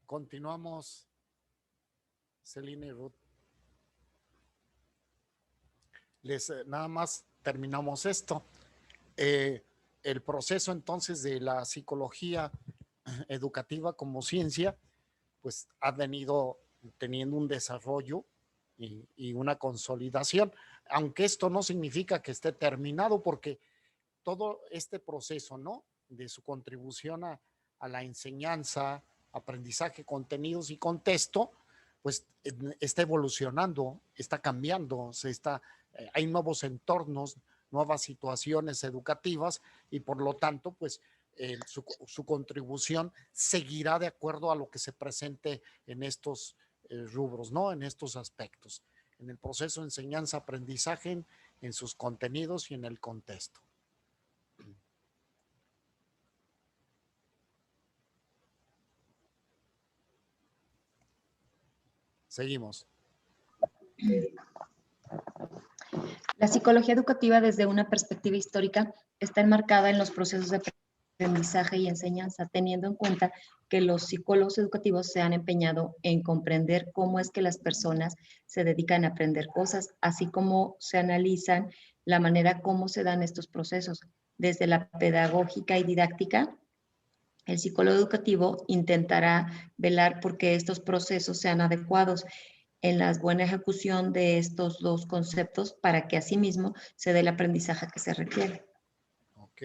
Continuamos, Celina y Ruth. Nada más terminamos esto. El proceso entonces de la psicología educativa como ciencia, pues ha venido teniendo un desarrollo y una consolidación, aunque esto no significa que esté terminado, porque todo este proceso, ¿no? De su contribución a la enseñanza, aprendizaje, contenidos y contexto, pues está evolucionando, está cambiando, hay nuevos entornos, nuevas situaciones educativas y por lo tanto, pues su contribución seguirá de acuerdo a lo que se presente en estos rubros, ¿no? En estos aspectos, en el proceso de enseñanza-aprendizaje, en sus contenidos y en el contexto. Seguimos. La psicología educativa desde una perspectiva histórica está enmarcada en los procesos de aprendizaje y enseñanza, teniendo en cuenta que los psicólogos educativos se han empeñado en comprender cómo es que las personas se dedican a aprender cosas, así como se analizan la manera como se dan estos procesos. Desde la pedagógica y didáctica, el psicólogo educativo intentará velar porque estos procesos sean adecuados en la buena ejecución de estos dos conceptos para que asimismo se dé el aprendizaje que se requiere. Ok.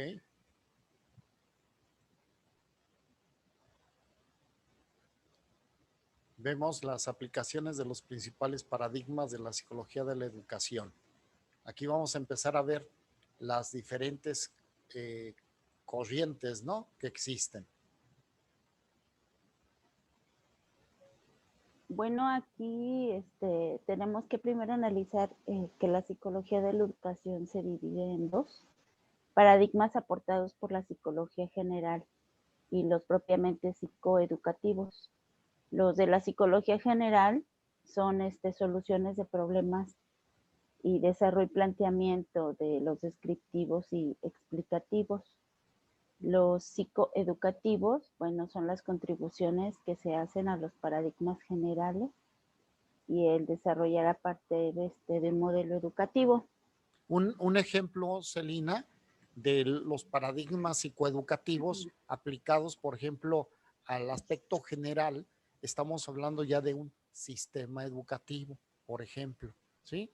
Vemos las aplicaciones de los principales paradigmas de la psicología de la educación. Aquí vamos a empezar a ver las diferentes corrientes, ¿no?, que existen. Bueno, aquí tenemos que primero analizar que la psicología de la educación se divide en dos paradigmas aportados por la psicología general y los propiamente psicoeducativos. Los de la psicología general son soluciones de problemas y desarrollo y planteamiento de los descriptivos y explicativos. Los psicoeducativos, bueno, son las contribuciones que se hacen a los paradigmas generales y el desarrollar a partir de un modelo educativo. Un ejemplo, Celina, de los paradigmas psicoeducativos aplicados, por ejemplo, al aspecto general, estamos hablando ya de un sistema educativo, por ejemplo, ¿sí?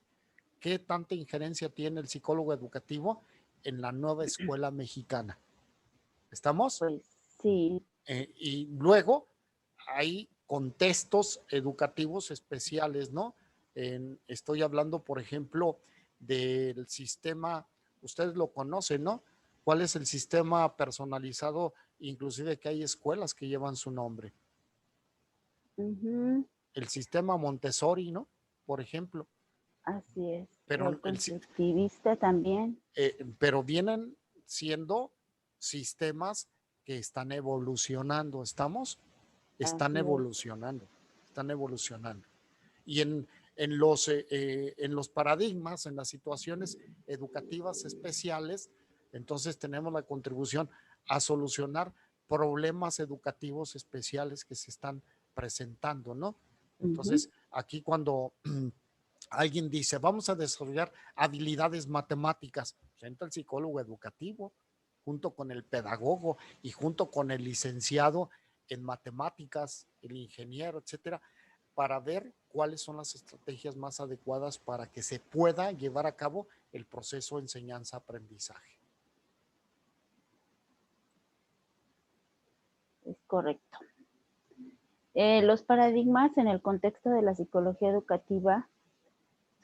¿Qué tanta injerencia tiene el psicólogo educativo en la nueva escuela mexicana? ¿Estamos? Pues sí. Y luego hay contextos educativos especiales, ¿no? Estoy hablando, por ejemplo, del sistema, ustedes lo conocen, ¿no? ¿Cuál es el sistema personalizado? Inclusive que hay escuelas que llevan su nombre. El sistema Montessori, ¿no? Por ejemplo. Así es. Pero el constructivista también. Pero vienen siendo sistemas que están evolucionando, ¿estamos? Están evolucionando. Y en los paradigmas, en las situaciones educativas especiales, entonces tenemos la contribución a solucionar problemas educativos especiales que se están presentando, ¿no? Entonces, aquí cuando alguien dice, vamos a desarrollar habilidades matemáticas, entra el psicólogo educativo junto con el pedagogo y junto con el licenciado en matemáticas, el ingeniero, etcétera, para ver cuáles son las estrategias más adecuadas para que se pueda llevar a cabo el proceso de enseñanza-aprendizaje. Es correcto. Los paradigmas en el contexto de la psicología educativa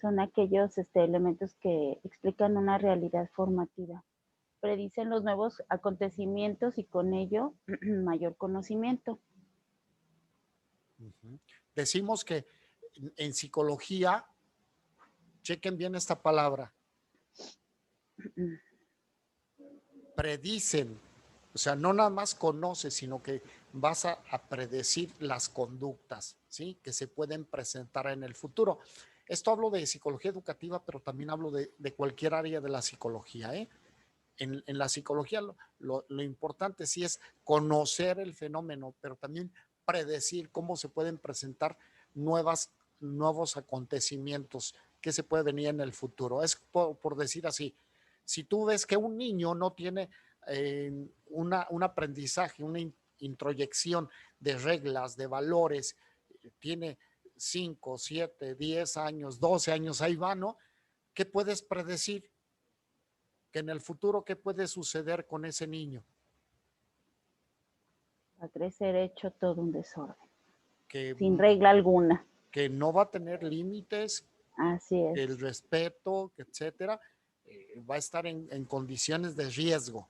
son aquellos elementos que explican una realidad formativa, predicen los nuevos acontecimientos y con ello mayor conocimiento. Decimos que en psicología, chequen bien esta palabra, predicen, o sea, no nada más conoces, sino que vas a predecir las conductas, ¿sí?, que se pueden presentar en el futuro. Esto hablo de psicología educativa, pero también hablo de cualquier área de la psicología, ¿eh? En la psicología lo importante sí es conocer el fenómeno, pero también predecir, cómo se pueden presentar nuevos acontecimientos que se puede venir en el futuro. Es por decir así, si tú ves que un niño no tiene un aprendizaje, una introyección de reglas, de valores, tiene 5, 7, 10 años, 12 años, ahí va, ¿no? ¿Qué puedes predecir? Que en el futuro, ¿qué puede suceder con ese niño? Va a crecer hecho todo un desorden, Que, sin regla alguna. que no va a tener límites, Así es. el respeto, etcétera, va a estar en condiciones de riesgo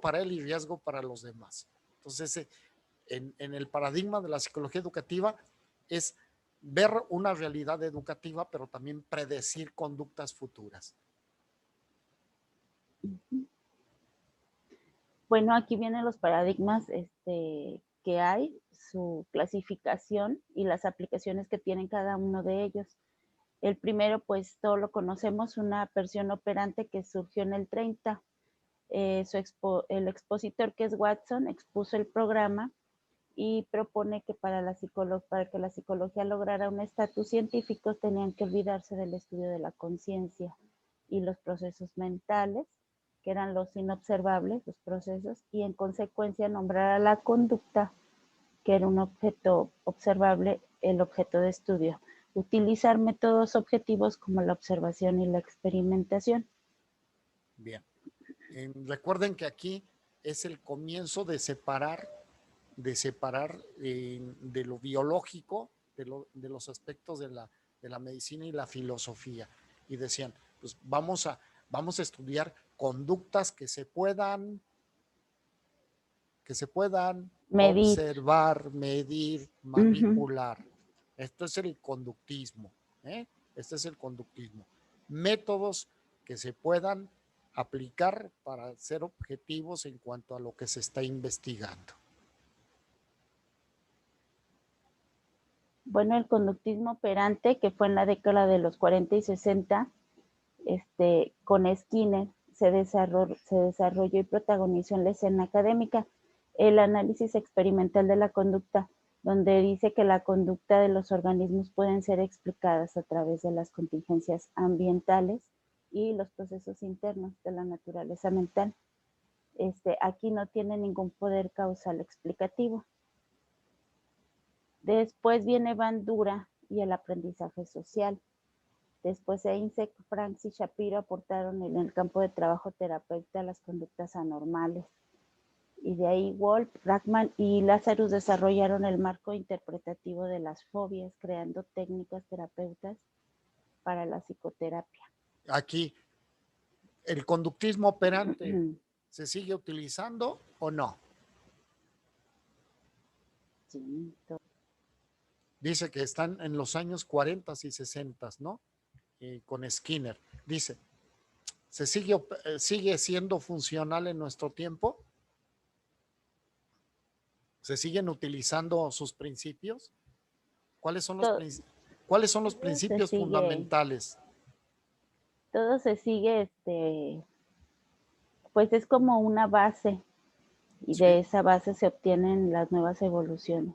para él y riesgo para los demás. Entonces, en el paradigma de la psicología educativa es ver una realidad educativa, pero también predecir conductas futuras. Bueno, aquí vienen los paradigmas que hay, su clasificación y las aplicaciones que tienen cada uno de ellos. El primero, pues todos lo conocemos, una versión operante que surgió en el 30. El expositor, que es Watson, expuso el programa y propone que para que la psicología lograra un estatus científico tenían que olvidarse del estudio de la conciencia y los procesos mentales, que eran los inobservables, los procesos, y en consecuencia nombrar a la conducta, que era un objeto observable, el objeto de estudio. Utilizar métodos objetivos como la observación y la experimentación. Bien. Recuerden que aquí es el comienzo de separar de lo biológico, de los aspectos de la medicina y la filosofía. Y decían, pues vamos a estudiar conductas que se puedan Medir. observar, medir, manipular. Esto es el conductismo. Este es el conductismo. Métodos que se puedan aplicar para ser objetivos en cuanto a lo que se está investigando. Bueno, el conductismo operante, que fue en la década de los 40 y 60, con Skinner, se desarrolló y protagonizó en la escena académica el análisis experimental de la conducta, donde dice que la conducta de los organismos pueden ser explicadas a través de las contingencias ambientales y los procesos internos de la naturaleza mental. Aquí no tiene ningún poder causal explicativo. Después viene Bandura y el aprendizaje social. Después Eysenck, Franks y Shapiro aportaron en el campo de trabajo terapeuta las conductas anormales. Y de ahí Wolf, Brackman y Lazarus desarrollaron el marco interpretativo de las fobias, creando técnicas terapeutas para la psicoterapia. Aquí, ¿el conductismo operante se sigue utilizando o no? Sí. Dice que están en los años 40 y 60, ¿no? Con Skinner. Dice, ¿sigue siendo funcional en nuestro tiempo? ¿Se siguen utilizando sus principios? ¿Cuáles son los principios fundamentales? Todo se sigue, pues es como una base, y Sí. de esa base se obtienen las nuevas evoluciones.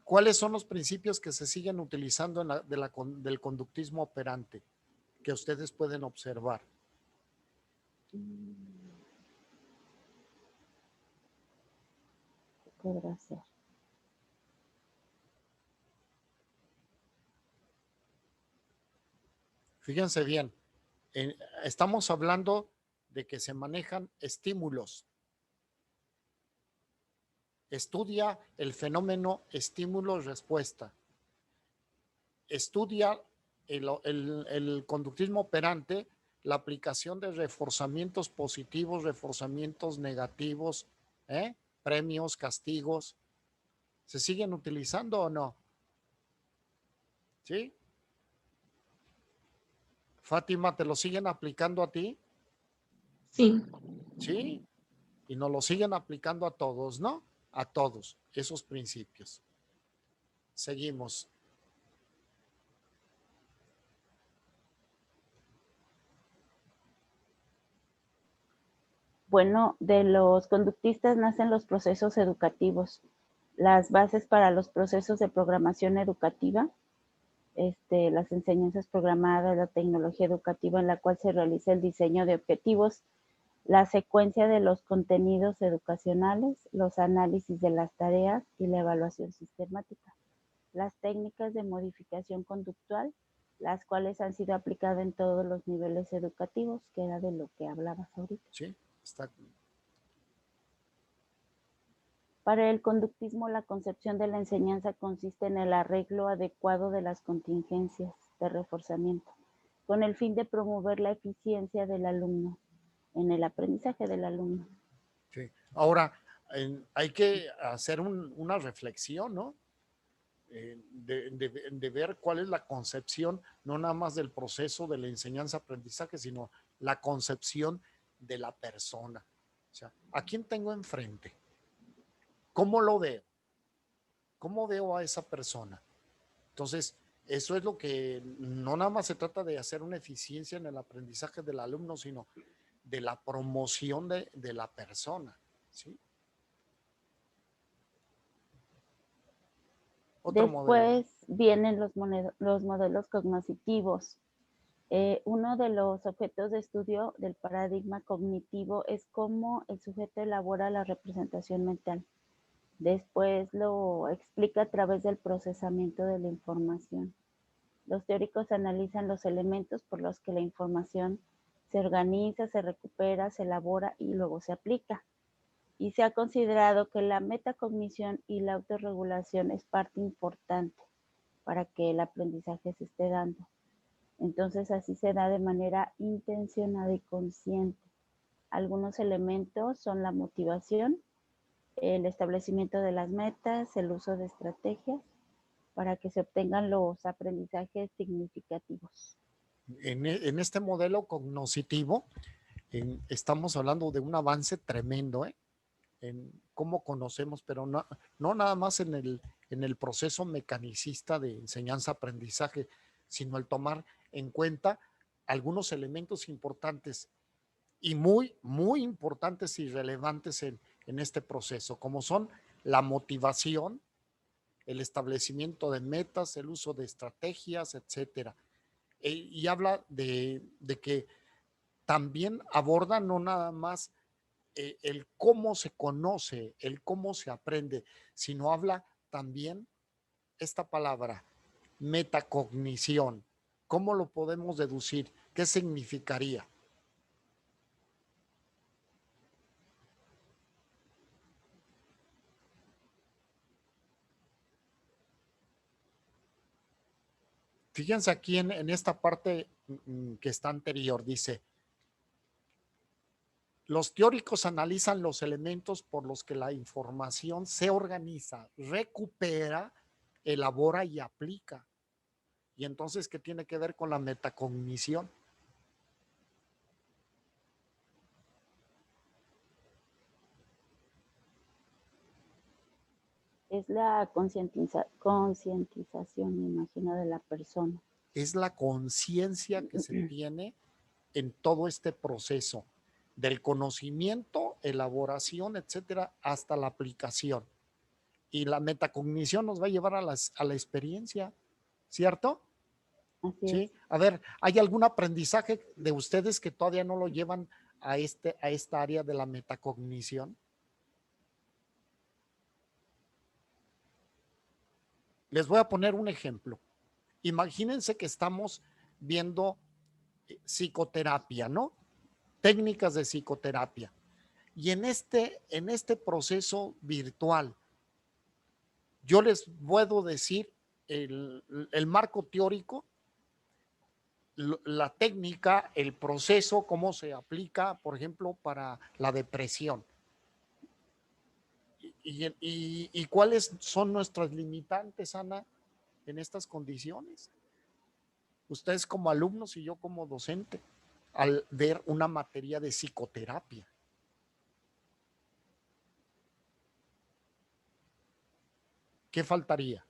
¿Cuáles son los principios que se siguen utilizando del conductismo operante que ustedes pueden observar? ¿Qué podrá ser? Fíjense bien, estamos hablando de que se manejan estímulos. Estudia el fenómeno estímulo-respuesta. Estudia el conductismo operante, la aplicación de reforzamientos positivos, reforzamientos negativos, premios, castigos. ¿Se siguen utilizando o no? ¿Sí? Fátima, ¿te lo siguen aplicando a ti? Sí. Sí. Y nos lo siguen aplicando a todos, ¿no? A todos esos principios. Seguimos. Bueno, de los conductistas nacen los procesos educativos. las bases para los procesos de programación educativa, las enseñanzas programadas, la tecnología educativa en la cual se realiza el diseño de objetivos, la secuencia de los contenidos educacionales, los análisis de las tareas y la evaluación sistemática. Las técnicas de modificación conductual, las cuales han sido aplicadas en todos los niveles educativos, que era de lo que hablabas ahorita. Sí, está. Para el conductismo, la concepción de la enseñanza consiste en el arreglo adecuado de las contingencias de reforzamiento, con el fin de promover la eficiencia del alumno, en el aprendizaje del alumno. Sí. Ahora, hay que hacer una reflexión, ¿no? De ver cuál es la concepción, no nada más del proceso de la enseñanza-aprendizaje, sino la concepción de la persona. O sea, ¿a quién tengo enfrente? ¿Cómo lo veo? ¿Cómo veo a esa persona? Entonces, eso es lo que no nada más se trata de hacer una eficiencia en el aprendizaje del alumno, sino de la promoción de la persona, ¿sí? Otro modelo. Después vienen los modelos cognitivos. Uno de los objetos de estudio del paradigma cognitivo es cómo el sujeto elabora la representación mental. Después lo explica a través del procesamiento de la información. Los teóricos analizan los elementos por los que la información se organiza, se recupera, se elabora y luego se aplica. Y se ha considerado que la metacognición y la autorregulación es parte importante para que el aprendizaje se esté dando. Entonces así se da de manera intencionada y consciente. Algunos elementos son la motivación, el establecimiento de las metas, el uso de estrategias para que se obtengan los aprendizajes significativos. En este modelo cognitivo estamos hablando de un avance tremendo, en cómo conocemos, pero no nada más en el proceso mecanicista de enseñanza-aprendizaje, sino el tomar en cuenta algunos elementos importantes y muy, muy importantes y relevantes en este proceso, como son la motivación, el establecimiento de metas, el uso de estrategias, etcétera. Y habla de que también aborda no nada más el cómo se conoce, el cómo se aprende, sino habla también esta palabra, metacognición. ¿Cómo lo podemos deducir? ¿Qué significaría? Fíjense aquí en esta parte que está anterior, dice, los teóricos analizan los elementos por los que la información se organiza, recupera, elabora y aplica. Y entonces, ¿qué tiene que ver con la metacognición? Es la concientización, me imagino, de la persona. Es la conciencia que se tiene en todo este proceso, del conocimiento, elaboración, etcétera, hasta la aplicación. Y la metacognición nos va a llevar a la experiencia, ¿cierto? Así Sí. es. A ver, ¿hay algún aprendizaje de ustedes que todavía no lo llevan a esta área de la metacognición? Les voy a poner un ejemplo. Imagínense que estamos viendo psicoterapia, ¿no? Técnicas de psicoterapia. Y en este proceso virtual, yo les puedo decir el marco teórico, la técnica, el proceso, cómo se aplica, por ejemplo, para la depresión. ¿Y cuáles son nuestras limitantes, Ana, en estas condiciones? Ustedes como alumnos y yo como docente, al ver una materia de psicoterapia. ¿Qué faltaría?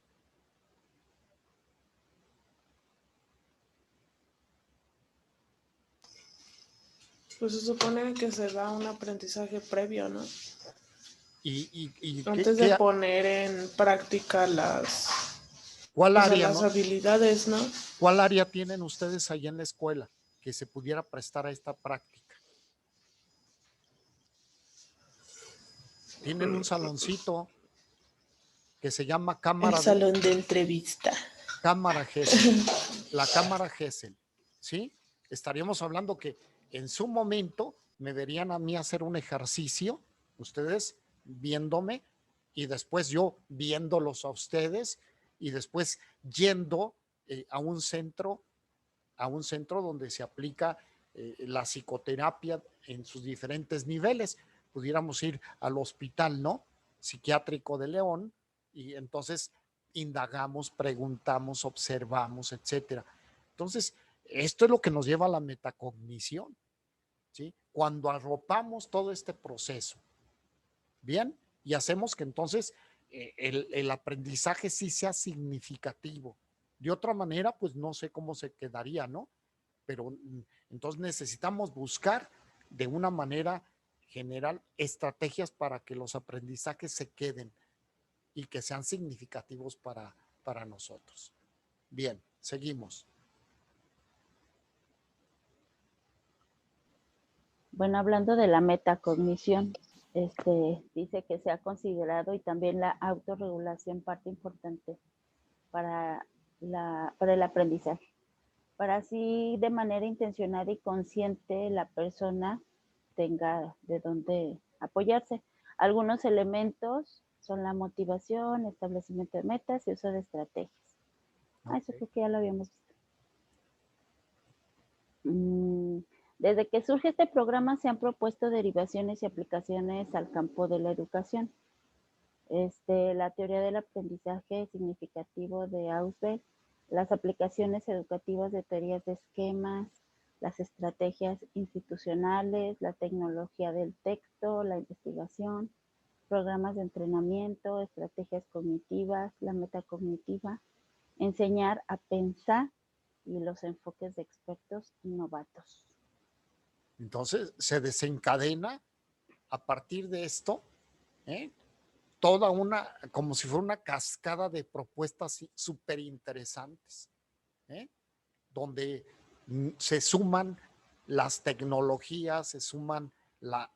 Pues se supone que se da un aprendizaje previo, ¿no? Antes de poner en práctica ¿cuál área, las habilidades, ¿no? ¿Cuál área tienen ustedes ahí en la escuela que se pudiera prestar a esta práctica? Tienen un saloncito que se llama cámara. El salón de entrevista. Cámara Gesell. La cámara Gesell, ¿sí? Estaríamos hablando que en su momento me verían a mí hacer un ejercicio, ustedes viéndome y después yo viéndolos a ustedes y después yendo a un centro donde se aplica la psicoterapia en sus diferentes niveles. Pudiéramos ir al hospital, ¿no? Psiquiátrico de León, y entonces indagamos, preguntamos, observamos, etcétera. Entonces, esto es lo que nos lleva a la metacognición, ¿sí? Cuando arropamos todo este proceso, ¿bien? Y hacemos que entonces el aprendizaje sí sea significativo. De otra manera, pues no sé cómo se quedaría, ¿no? Pero entonces necesitamos buscar de una manera general estrategias para que los aprendizajes se queden y que sean significativos para nosotros. Bien, seguimos. Bueno, hablando de la metacognición, dice que se ha considerado y también la autorregulación parte importante para el aprendizaje. Para así de manera intencionada y consciente la persona tenga de dónde apoyarse. Algunos elementos son la motivación, establecimiento de metas y uso de estrategias. Okay. Eso creo que ya lo habíamos visto. Desde que surge este programa se han propuesto derivaciones y aplicaciones al campo de la educación. La teoría del aprendizaje significativo de Ausubel, las aplicaciones educativas de teorías de esquemas, las estrategias institucionales, la tecnología del texto, la investigación, programas de entrenamiento, estrategias cognitivas, la metacognitiva, enseñar a pensar y los enfoques de expertos y novatos. Entonces se desencadena a partir de esto, toda una, como si fuera una cascada de propuestas súper interesantes, donde se suman las tecnologías, se suman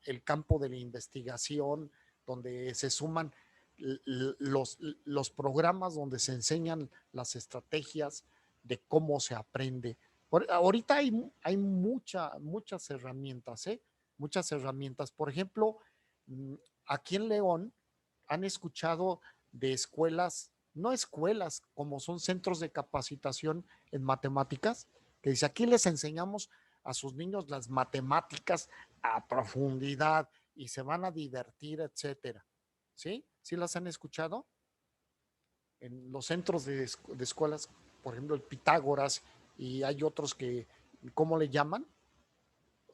el campo de la investigación, donde se suman los programas donde se enseñan las estrategias de cómo se aprende. Ahorita hay muchas herramientas, muchas herramientas. Por ejemplo, aquí en León han escuchado de escuelas, no escuelas, como son centros de capacitación en matemáticas, que dice, aquí les enseñamos a sus niños las matemáticas a profundidad y se van a divertir, etcétera. ¿Sí? ¿Sí las han escuchado? En los centros de escuelas, por ejemplo, el Pitágoras, y hay otros que, ¿cómo le llaman?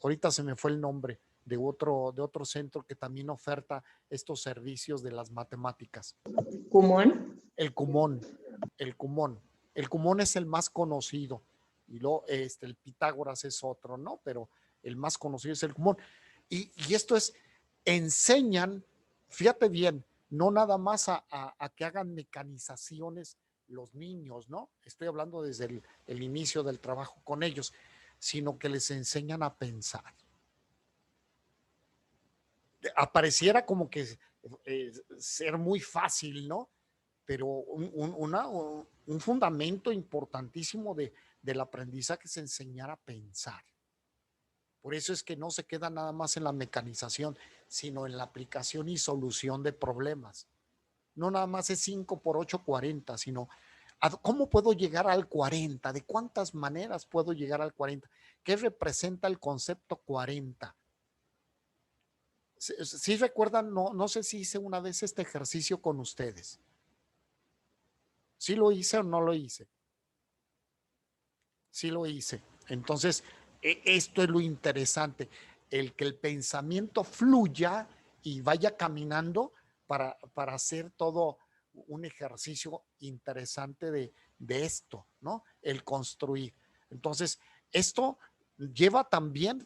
Ahorita se me fue el nombre de otro centro que también oferta estos servicios de las matemáticas. ¿Kumon? El Kumon. El Kumon es el más conocido. Y luego el Pitágoras es otro, ¿no? Pero el más conocido es el Kumon. Y esto es, enseñan, fíjate bien, no nada más a que hagan mecanizaciones los niños, ¿no? Estoy hablando desde el inicio del trabajo con ellos, sino que les enseñan a pensar. Apareciera como que ser muy fácil, ¿no? Pero un fundamento importantísimo del aprendizaje es enseñar a pensar. Por eso es que no se queda nada más en la mecanización, sino en la aplicación y solución de problemas. No nada más es 5 por 8, 40, sino ¿cómo puedo llegar al 40? ¿De cuántas maneras puedo llegar al 40? ¿Qué representa el concepto 40? ¿Sí recuerdan? No sé si hice una vez este ejercicio con ustedes. ¿Sí lo hice o no lo hice? Sí lo hice. Entonces, esto es lo interesante, el que el pensamiento fluya y vaya caminando para hacer todo un ejercicio interesante de esto, ¿no? El construir. Entonces, esto lleva también,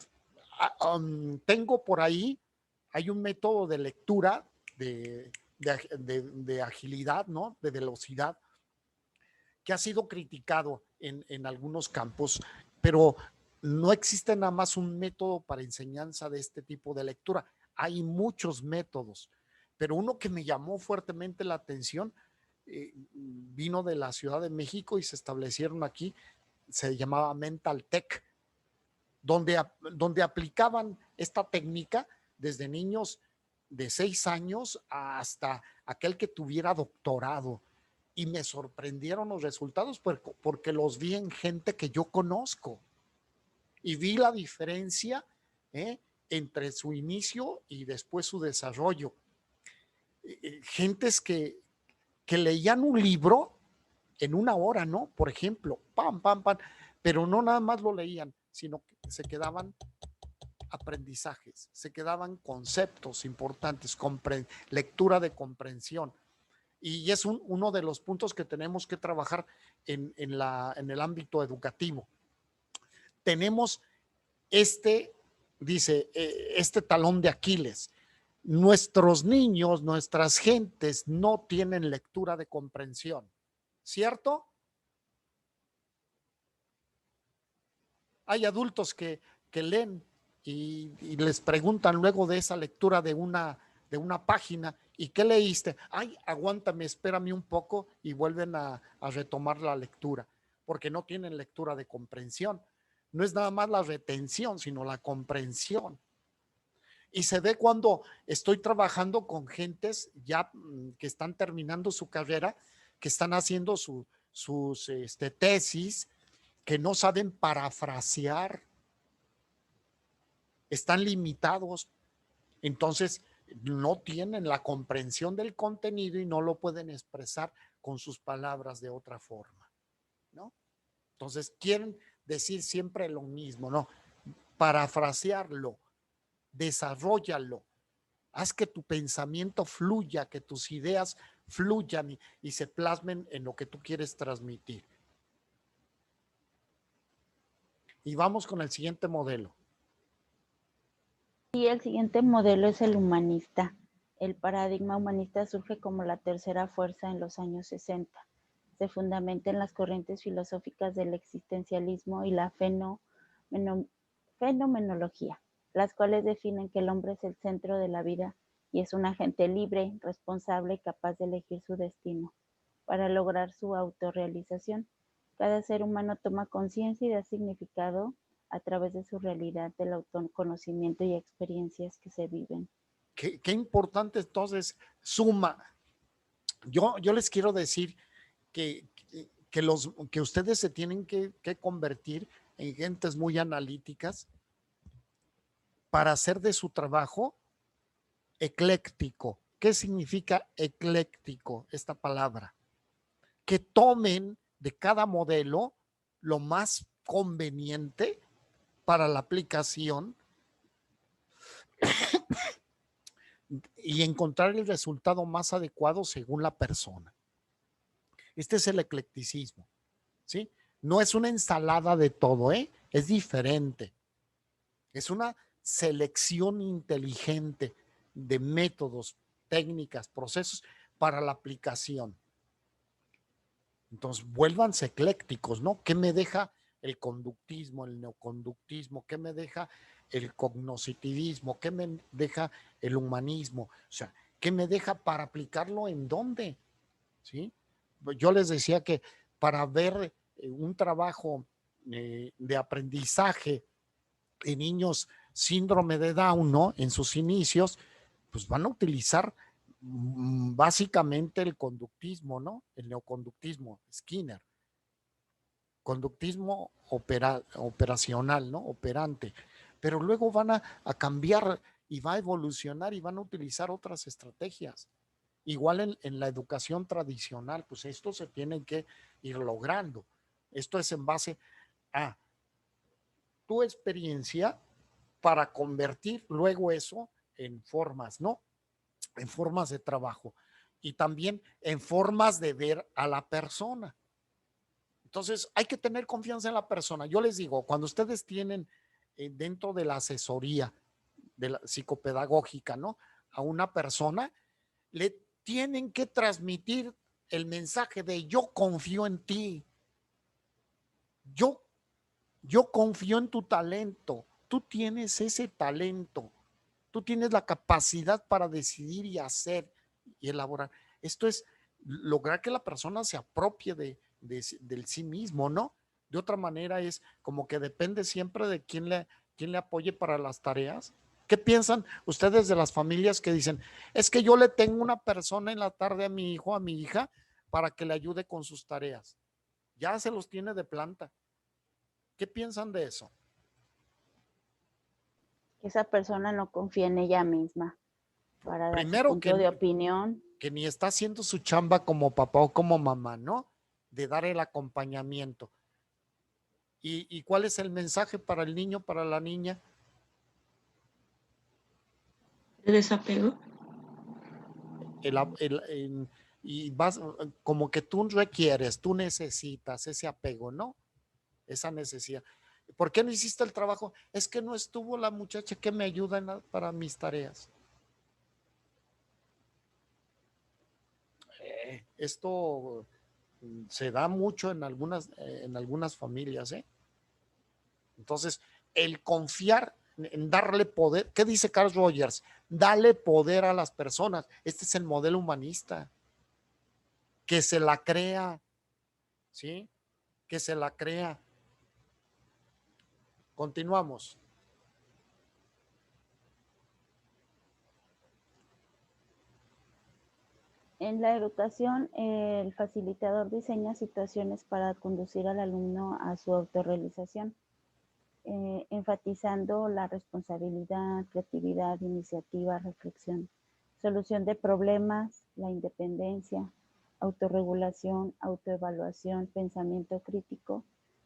tengo por ahí, hay un método de lectura de agilidad, ¿no? De velocidad, que ha sido criticado en algunos campos, pero no existe nada más un método para enseñanza de este tipo de lectura. Hay muchos métodos, pero uno que me llamó fuertemente la atención vino de la Ciudad de México y se establecieron aquí, se llamaba Mental Tech, donde aplicaban esta técnica desde niños de 6 años hasta aquel que tuviera doctorado. Y me sorprendieron los resultados porque los vi en gente que yo conozco y vi la diferencia entre su inicio y después su desarrollo. Gentes que leían un libro en 1 hora, ¿no? Por ejemplo, pam, pam, pam, pero no nada más lo leían, sino que se quedaban aprendizajes, se quedaban conceptos importantes, lectura de comprensión. Y es uno de los puntos que tenemos que trabajar en el ámbito educativo. Tenemos dice, este talón de Aquiles. Nuestros niños, nuestras gentes no tienen lectura de comprensión, ¿cierto? Hay adultos que leen y les preguntan luego de esa lectura de una página, ¿y qué leíste? Ay, aguántame, espérame un poco, y vuelven a retomar la lectura, porque no tienen lectura de comprensión. No es nada más la retención, sino la comprensión. Y se ve cuando estoy trabajando con gentes ya que están terminando su carrera, que están haciendo sus tesis, que no saben parafrasear, están limitados, entonces no tienen la comprensión del contenido y no lo pueden expresar con sus palabras de otra forma, ¿no? Entonces quieren decir siempre lo mismo, ¿no? Parafrasearlo, desarróllalo, haz que tu pensamiento fluya, que tus ideas fluyan y se plasmen en lo que tú quieres transmitir. Y vamos con el siguiente modelo. Y el siguiente modelo es el humanista. El paradigma humanista surge como la tercera fuerza en los años 60. Se fundamenta en las corrientes filosóficas del existencialismo y la fenomenología, las cuales definen que el hombre es el centro de la vida y es un agente libre, responsable y capaz de elegir su destino. Para lograr su autorrealización, cada ser humano toma conciencia y da significado a través de su realidad, del autoconocimiento y experiencias que se viven. Qué importante entonces suma. Yo les quiero decir que ustedes se tienen que convertir en gentes muy analíticas para hacer de su trabajo ecléctico. ¿Qué significa ecléctico esta palabra? Que tomen de cada modelo lo más conveniente para la aplicación y encontrar el resultado más adecuado según la persona. Este es el eclecticismo, ¿sí? No es una ensalada de todo, es diferente. Es una selección inteligente de métodos, técnicas, procesos para la aplicación. Entonces, vuélvanse eclécticos, ¿no? ¿Qué me deja el conductismo, el neoconductismo? ¿Qué me deja el cognoscitivismo? ¿Qué me deja el humanismo? O sea, ¿qué me deja para aplicarlo en dónde? ¿Sí? Yo les decía que para ver un trabajo de aprendizaje en niños síndrome de Down, ¿no? En sus inicios, pues van a utilizar básicamente el conductismo, ¿no? El neoconductismo, Skinner. Conductismo operacional, ¿no? Operante. Pero luego van a cambiar y va a evolucionar y van a utilizar otras estrategias. Igual en la educación tradicional, pues esto se tiene que ir logrando. Esto es en base a tu experiencia para convertir luego eso en formas, ¿no? En formas de trabajo y también en formas de ver a la persona. Entonces, hay que tener confianza en la persona. Yo les digo, cuando ustedes tienen dentro de la asesoría de la psicopedagógica, ¿no? A una persona, le tienen que transmitir el mensaje de yo confío en ti, yo confío en tu talento, tú tienes ese talento, tú tienes la capacidad para decidir y hacer y elaborar. Esto es lograr que la persona se apropie del sí mismo, ¿no? De otra manera es como que depende siempre de quién le apoye para las tareas. ¿Qué piensan ustedes de las familias que dicen, es que yo le tengo una persona en la tarde a mi hijo, a mi hija, para que le ayude con sus tareas? Ya se los tiene de planta. ¿Qué piensan de eso? Que esa persona no confía en ella misma para dar su Primero punto de opinión. que ni está haciendo su chamba como papá o como mamá, ¿no? De dar el acompañamiento. ¿Y cuál es el mensaje para el niño, para la niña? De desapego. Y vas como que tú requieres, tú necesitas ese apego, ¿no? Esa necesidad. ¿Por qué no hiciste el trabajo? Es que no estuvo la muchacha que me ayuda para mis tareas. Esto se da mucho en algunas familias, ¿eh? Entonces, el confiar en darle poder, ¿qué dice Carl Rogers? Dale poder a las personas. Este es el modelo humanista. Que se la crea, ¿sí? Que se la crea. Continuamos. En la educación, el facilitador diseña situaciones para conducir al alumno a su autorrealización, enfatizando la responsabilidad, creatividad, iniciativa, reflexión, solución de problemas, la independencia, autorregulación, autoevaluación, pensamiento crítico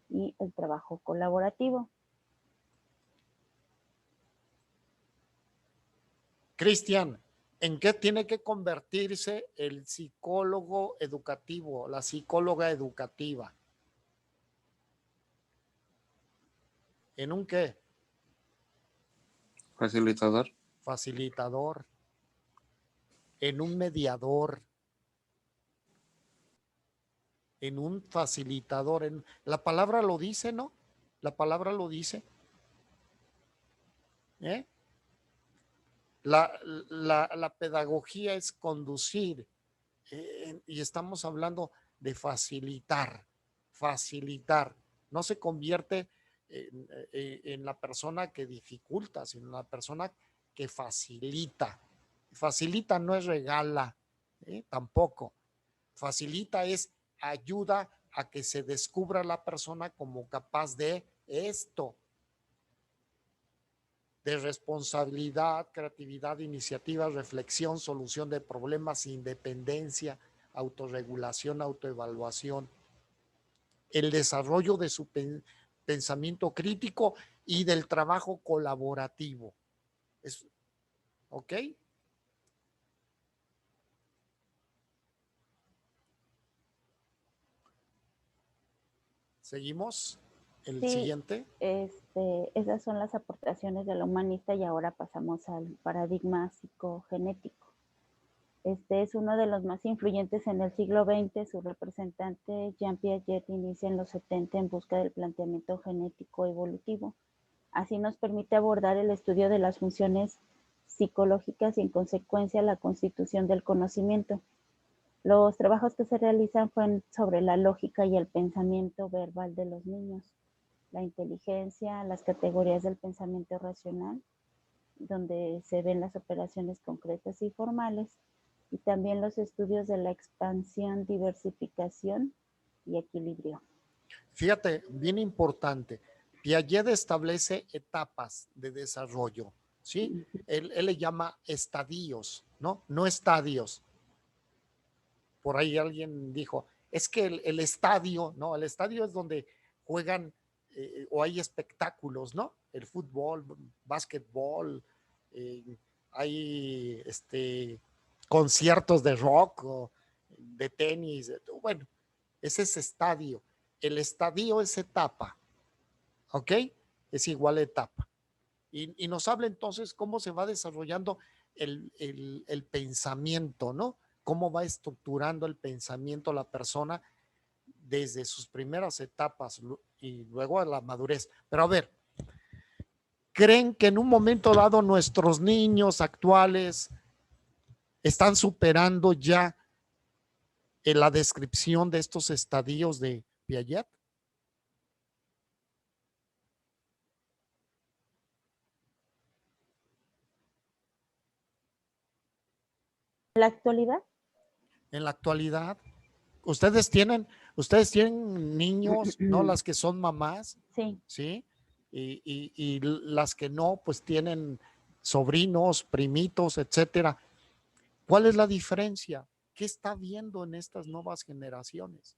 y el trabajo colaborativo. Cristian, ¿en qué tiene que convertirse el psicólogo educativo, la psicóloga educativa? ¿En un qué? Facilitador. Facilitador. En un mediador. En un facilitador. La palabra lo dice, ¿no? La palabra lo dice. ¿Eh? La pedagogía es conducir y estamos hablando de facilitar, facilitar. No se convierte en la persona que dificulta, sino en la persona que facilita. Facilita no es regala, tampoco. Facilita es ayuda a que se descubra la persona como capaz de esto, de responsabilidad, creatividad, iniciativa, reflexión, solución de problemas, independencia, autorregulación, autoevaluación, el desarrollo de su pensamiento crítico y del trabajo colaborativo. ¿Ok? Seguimos. El siguiente. Esas son las aportaciones de la humanista y ahora pasamos al paradigma psicogenético. Este es uno de los más influyentes en el siglo XX. Su representante, Jean Piaget, inicia en los 70 en busca del planteamiento genético evolutivo. Así nos permite abordar el estudio de las funciones psicológicas y en consecuencia la constitución del conocimiento. Los trabajos que se realizan fueron sobre la lógica y el pensamiento verbal de los niños, la inteligencia, las categorías del pensamiento racional, donde se ven las operaciones concretas y formales, y también los estudios de la expansión, diversificación y equilibrio. Fíjate, bien importante, Piaget establece etapas de desarrollo, ¿sí? Él le llama estadios, ¿no? No estadios. Por ahí alguien dijo, es que el estadio, ¿no? El estadio es donde juegan o hay espectáculos, ¿no? El fútbol, básquetbol, hay conciertos de rock o de tenis, bueno, ese es estadio. El estadio es etapa, ¿ok? Es igual a etapa. Y nos habla entonces cómo se va desarrollando el pensamiento, ¿no? Cómo va estructurando el pensamiento la persona desde sus primeras etapas y luego a la madurez. Pero a ver, ¿creen que en un momento dado nuestros niños actuales están superando ya en la descripción de estos estadios de Piaget? ¿En la actualidad? En la actualidad, ustedes tienen niños, ¿no? Las que son mamás, Sí. ¿sí? Y las que no, pues tienen sobrinos, primitos, etcétera. ¿Cuál es la diferencia? ¿Qué está viendo en estas nuevas generaciones?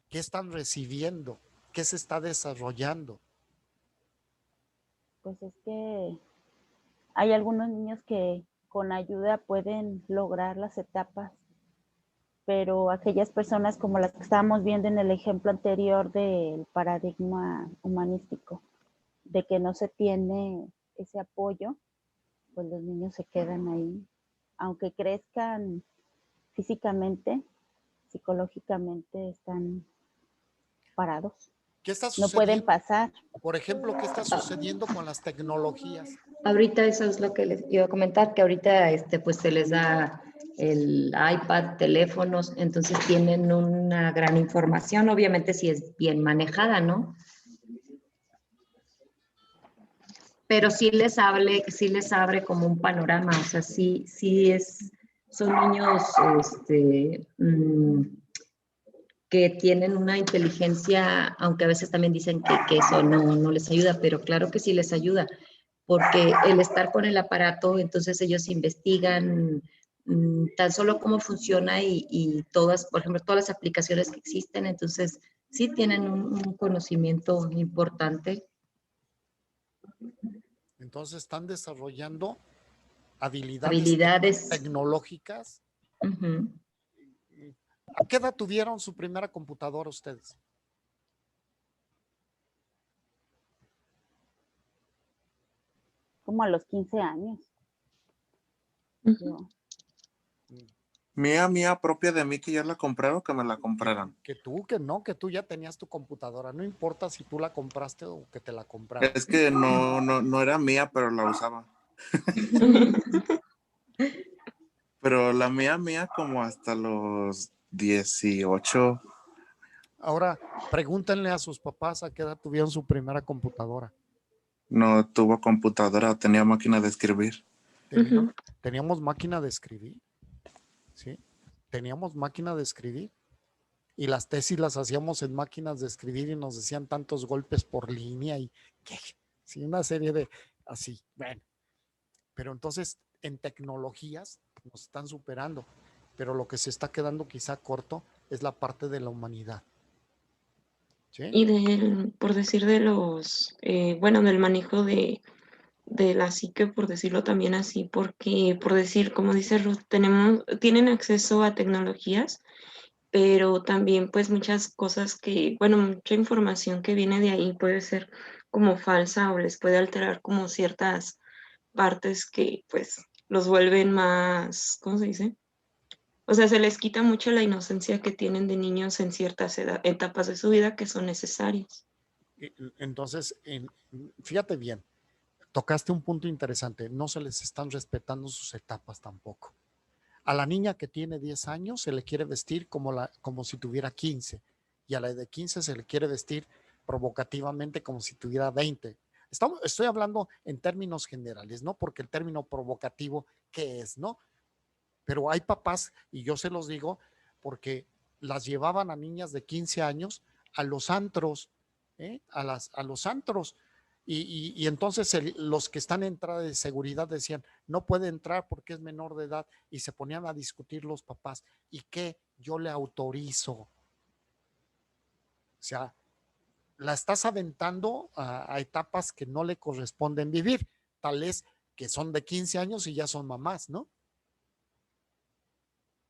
¿Qué están recibiendo? ¿Qué se está desarrollando? Pues es que hay algunos niños que con ayuda pueden lograr las etapas, pero aquellas personas como las que estábamos viendo en el ejemplo anterior del paradigma humanístico, de que no se tiene ese apoyo, pues los niños se quedan ahí, aunque crezcan físicamente, psicológicamente están parados, ¿Qué está no pueden sucediendo? pasar. Por ejemplo, ¿qué está sucediendo con las tecnologías? Ahorita eso es lo que les iba a comentar, que ahorita pues se les da el iPad, teléfonos, entonces tienen una gran información, obviamente si es bien manejada, ¿no? Pero sí les abre como un panorama, o sea, son niños, que tienen una inteligencia, aunque a veces también dicen que eso no les ayuda, pero claro que sí les ayuda, porque el estar con el aparato, entonces ellos investigan tan solo cómo funciona y todas, por ejemplo, todas las aplicaciones que existen, entonces sí tienen un conocimiento importante. Entonces están desarrollando habilidades Habilidades. tecnológicas. Uh-huh. ¿A qué edad tuvieron su primera computadora ustedes? Como a los 15 años. Ujú. Mía propia de mí que ya la compraron, que me la compraran. Que tú ya tenías tu computadora. No importa si tú la compraste o que te la compraron. Es que no era mía, pero la usaba. Pero la mía como hasta los 18. Ahora, pregúntenle a sus papás a qué edad tuvieron su primera computadora. No tuvo computadora, tenía máquina de escribir. Teníamos máquina de escribir, ¿sí? Teníamos máquina de escribir y las tesis las hacíamos en máquinas de escribir y nos decían tantos golpes por línea y ¿qué? Sí, una serie de así. Bueno, pero entonces en tecnologías nos están superando, pero lo que se está quedando quizá corto es la parte de la humanidad. ¿Sí? Y por decir de los, bueno, del manejo de la psique, por decirlo también así, porque, por decir, como dice Ruth, tienen acceso a tecnologías, pero también pues muchas cosas que, bueno, mucha información que viene de ahí puede ser como falsa o les puede alterar como ciertas partes que pues los vuelven más, ¿cómo se dice? O sea, se les quita mucho la inocencia que tienen de niños en ciertas etapas de su vida que son necesarias. Entonces, fíjate bien, tocaste un punto interesante, no se les están respetando sus etapas tampoco. A la niña que tiene 10 años se le quiere vestir como si tuviera 15 y a la de 15 se le quiere vestir provocativamente como si tuviera 20. Estoy hablando en términos generales, ¿no? Porque el término provocativo, ¿qué es, no? Pero hay papás, y yo se los digo, porque las llevaban a niñas de 15 años a los antros, a los antros. Y entonces los que están en entrada de seguridad decían, no puede entrar porque es menor de edad, y se ponían a discutir los papás, ¿y qué? Yo le autorizo. O sea, la estás aventando a etapas que no le corresponden vivir, tal es que son de 15 años y ya son mamás, ¿no?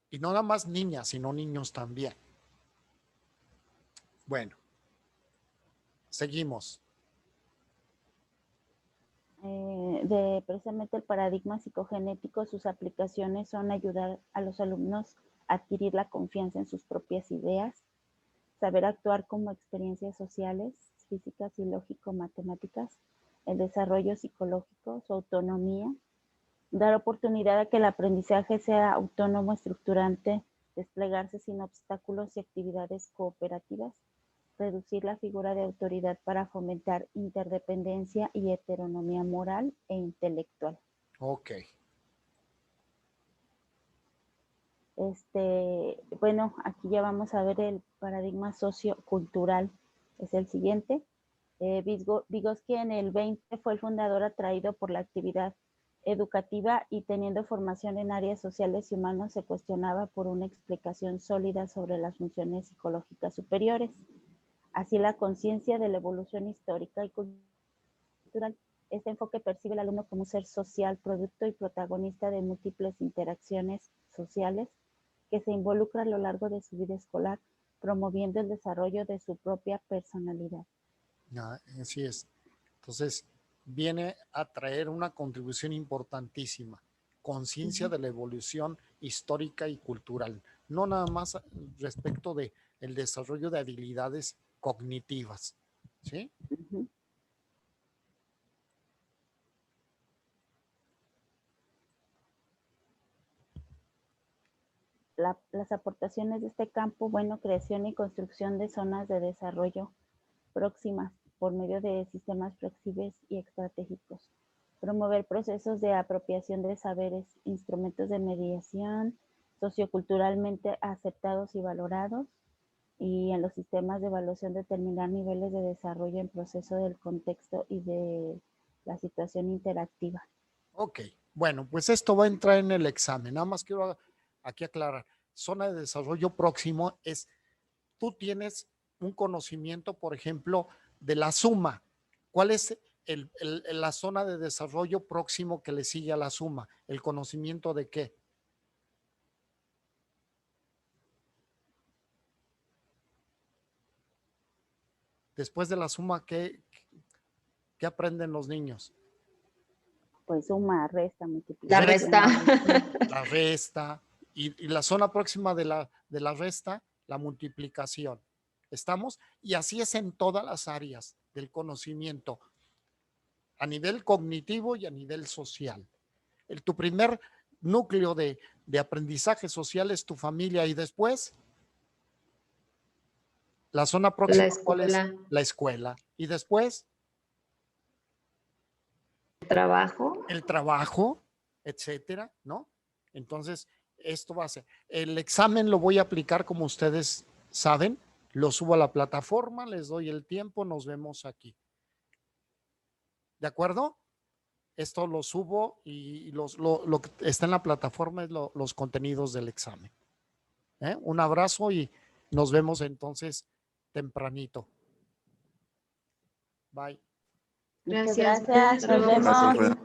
Y no nada más niñas, sino niños también. Bueno, seguimos. de precisamente el paradigma psicogenético, sus aplicaciones son ayudar a los alumnos a adquirir la confianza en sus propias ideas, saber actuar como experiencias sociales, físicas y lógico-matemáticas, el desarrollo psicológico, su autonomía, dar oportunidad a que el aprendizaje sea autónomo, estructurante, desplegarse sin obstáculos y actividades cooperativas, reducir la figura de autoridad para fomentar interdependencia y heteronomía moral e intelectual. Ok. Bueno, aquí ya vamos a ver el paradigma sociocultural, es el siguiente. Vygotsky en el 20 fue el fundador atraído por la actividad educativa y teniendo formación en áreas sociales y humanos se cuestionaba por una explicación sólida sobre las funciones psicológicas superiores. Así la conciencia de la evolución histórica y cultural. Este enfoque percibe al alumno como un ser social, producto y protagonista de múltiples interacciones sociales que se involucra a lo largo de su vida escolar, promoviendo el desarrollo de su propia personalidad. Así es. Entonces, viene a traer una contribución importantísima, conciencia de la evolución histórica y cultural, no nada más respecto de el desarrollo de habilidades cognitivas, ¿sí? Uh-huh. Las aportaciones de este campo, bueno, creación y construcción de zonas de desarrollo próximas por medio de sistemas flexibles y estratégicos. Promover procesos de apropiación de saberes, instrumentos de mediación socioculturalmente aceptados y valorados, y en los sistemas de evaluación determinar niveles de desarrollo en proceso del contexto y de la situación interactiva. Ok, bueno, pues esto va a entrar en el examen. Nada más quiero aquí aclarar. Zona de desarrollo próximo es, tú tienes un conocimiento, por ejemplo, de la suma. ¿Cuál es la zona de desarrollo próximo que le sigue a la suma? ¿El conocimiento de qué? Después de la suma, ¿qué aprenden los niños? Pues suma, resta, La multiplicación. resta. La resta. Y la zona próxima de la resta, la multiplicación. ¿Estamos? Y así es en todas las áreas del conocimiento, a nivel cognitivo y a nivel social. Tu primer núcleo de aprendizaje social es tu familia y después la zona próxima, ¿cuál es? La escuela. Y después Trabajo. el trabajo, etcétera, ¿no? Entonces, esto va a ser. El examen lo voy a aplicar como ustedes saben, lo subo a la plataforma, les doy el tiempo, nos vemos aquí. ¿De acuerdo? Esto lo subo y lo que está en la plataforma es los contenidos del examen. Un abrazo y nos vemos entonces tempranito. Bye. Muchas Gracias. gracias. Nos vemos. Gracias,